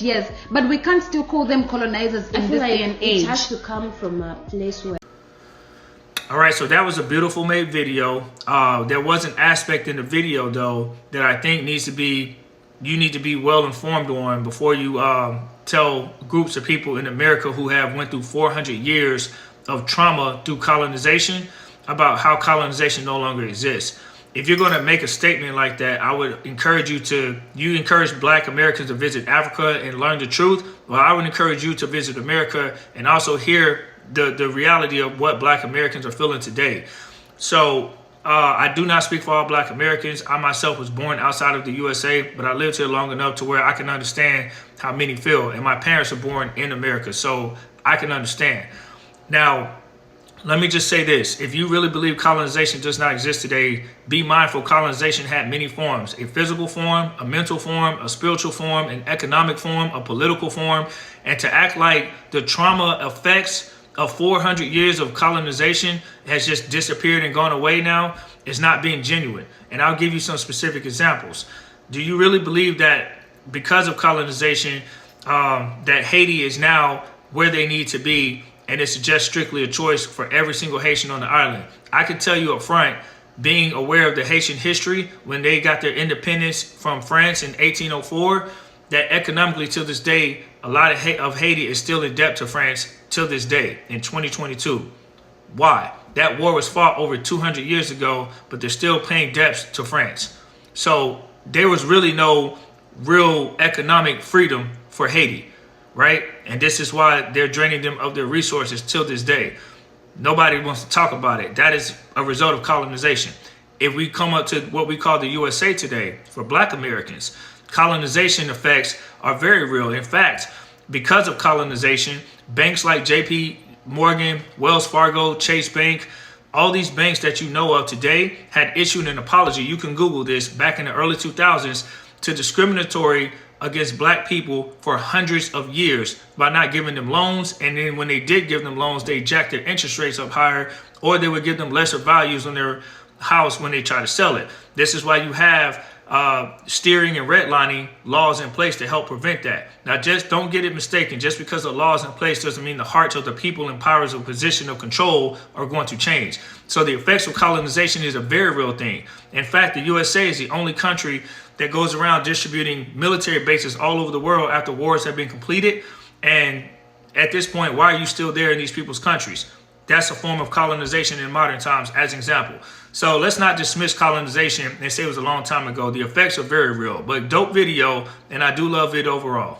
Yes, but we can't still call them colonizers in this day and age. It has to come from a place where... All right, so that was a beautiful made video. There was an aspect in the video, though, that I think you need to be well informed on before you tell groups of people in America who have went through 400 years of trauma through colonization about how colonization no longer exists. If you're going to make a statement like that, I would encourage you encourage Black Americans to visit Africa and learn the truth. Well, I would encourage you to visit America and also hear the reality of what Black Americans are feeling today. So I do not speak for all Black Americans. I myself was born outside of the USA, but I lived here long enough to where I can understand how many feel. And my parents are born in America, so I can understand. Now, let me just say this. If you really believe colonization does not exist today, be mindful colonization had many forms: a physical form, a mental form, a spiritual form, an economic form, a political form. And to act like the trauma effects of 400 years of colonization has just disappeared and gone away now is not being genuine. And I'll give you some specific examples. Do you really believe that because of colonization, that Haiti is now where they need to be, and it's just strictly a choice for every single Haitian on the island? I can tell you up front, being aware of the Haitian history, when they got their independence from France in 1804, that economically to this day, a lot of Haiti is still in debt to France till this day in 2022. Why? That war was fought over 200 years ago, but they're still paying debts to France. So there was really no real economic freedom for Haiti, right? And this is why they're draining them of their resources till this day. Nobody wants to talk about it. That is a result of colonization. If we come up to what we call the USA today, for Black Americans, colonization effects are very real. In fact, because of colonization, banks like JP Morgan, Wells Fargo, Chase Bank, all these banks that you know of today had issued an apology. You can Google this, back in the early 2000s, to discriminatory against Black people for hundreds of years by not giving them loans. And then when they did give them loans, they jacked their interest rates up higher, or they would give them lesser values on their house when they try to sell it. This is why you have steering and redlining laws in place to help prevent that. Now, just don't get it mistaken. Just because the law is in place doesn't mean the hearts of the people in powers of position of control are going to change. So the effects of colonization is a very real thing. In fact, the USA is the only country that goes around distributing military bases all over the world after wars have been completed. And at this point, why are you still there in these people's countries? That's a form of colonization in modern times, as an example. So let's not dismiss colonization and say it was a long time ago. The effects are very real, but dope video, and I do love it overall.